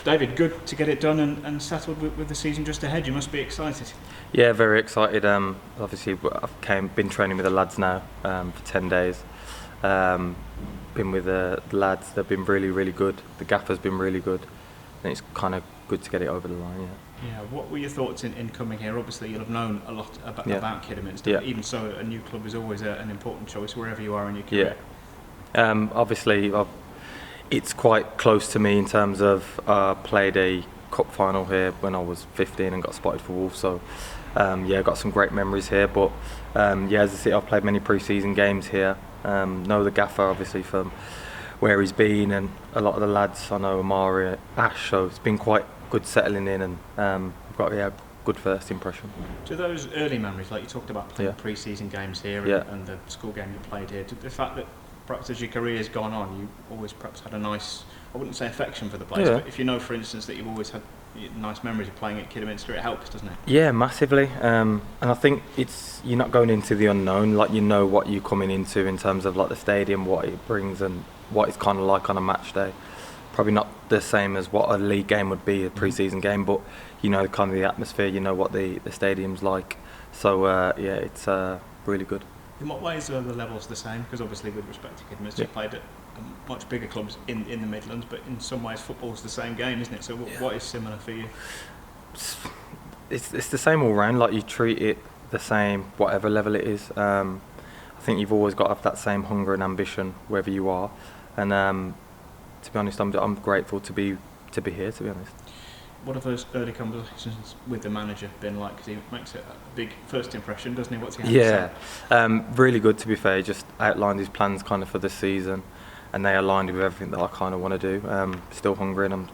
David, good to get it done and settled with the season just ahead. You must be excited. Yeah, very excited. Obviously, I've been training with the lads now for 10 days. Been with the lads. They've been really, really good. The gaffer's been really good, and it's kind of good to get it over the line. Yeah. What were your thoughts in coming here? Obviously, you'll have known a lot about Kidderminster. Yeah. But even so, a new club is always an important choice wherever you are in your career. Yeah. Obviously, it's quite close to me in terms of played a cup final here when I was 15 and got spotted for Wolves. So got some great memories here. But as I say, I've played many pre-season games here. Know the gaffer obviously from where he's been, and a lot of the lads. I know Amari, Ash. So it's been quite good settling in, and I've got a good first impression. To those early memories, like you talked about playing pre-season games here and the school game you played here, to the fact that perhaps as your career has gone on, you always perhaps had a nice, I wouldn't say affection for the place, but if you know, for instance, that you've always had nice memories of playing at Kidderminster, it helps, doesn't it? Yeah, massively. And I think you're not going into the unknown, like you know what you're coming into in terms of like the stadium, what it brings and what it's kind of like on a match day. Probably not the same as what a league game would be, a pre-season game, but you know kind of the atmosphere, you know what the stadium's like. So it's really good. In what ways are the levels the same? Because obviously, with respect to Kidderminster, you played at much bigger clubs in the Midlands, but in some ways, football's the same game, isn't it? So what is similar for you? It's the same all round. Like you treat it the same, whatever level it is. I think you've always got to have that same hunger and ambition wherever you are. And to be honest, I'm grateful to be here. To be honest. What have those early conversations with the manager been like? Because he makes a big first impression, doesn't he? What's he had to say? Really good to be fair. He just outlined his plans kind of for the season, and they aligned with everything that I kind of want to do. Still hungry, and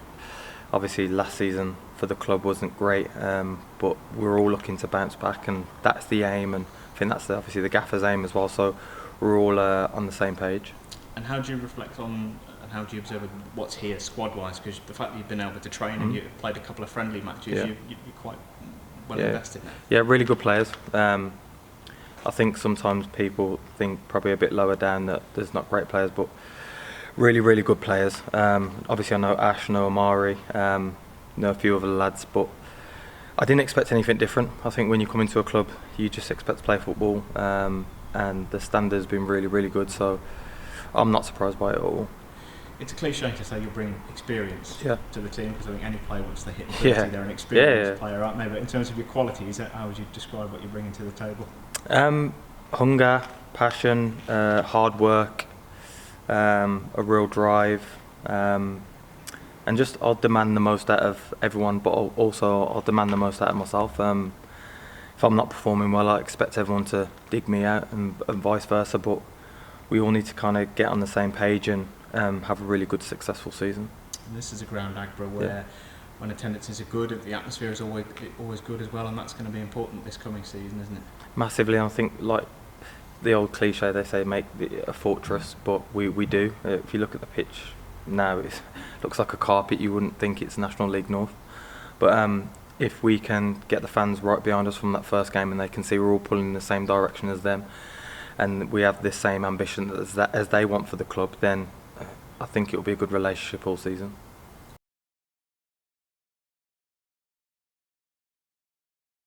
obviously last season for the club wasn't great, but we're all looking to bounce back, and that's the aim, and I think that's obviously the gaffer's aim as well. So we're all on the same page. And how do you reflect on? How do you observe what's here squad-wise? Because the fact that you've been able to train and you've played a couple of friendly matches, you're quite well invested now. Yeah, really good players. I think sometimes people think probably a bit lower down that there's not great players, but really, really good players. Obviously I know Ash, know Amari, know a few other lads, but I didn't expect anything different. I think when you come into a club, you just expect to play football, and the standard's been really, really good, so I'm not surprised by it at all. It's a cliche to say you'll bring experience to the team, because I think any player, once they hit the 30, they're an experienced player, aren't they? But in terms of your qualities, how would you describe what you're bringing to the table? Hunger, passion, hard work, a real drive, and just I'll demand the most out of everyone, but also I'll demand the most out of myself. If I'm not performing well, I expect everyone to dig me out, and vice versa, but we all need to kind of get on the same page and have a really good, successful season. And this is a ground, Agbra, where when attendances are good, the atmosphere is always good as well, and that's going to be important this coming season, isn't it? Massively. I think, like the old cliche, they say make a fortress, but we do. If you look at the pitch now, it looks like a carpet. You wouldn't think it's National League North. But if we can get the fans right behind us from that first game, and they can see we're all pulling in the same direction as them, and we have this same ambition as they want for the club, then I think it will be a good relationship all season.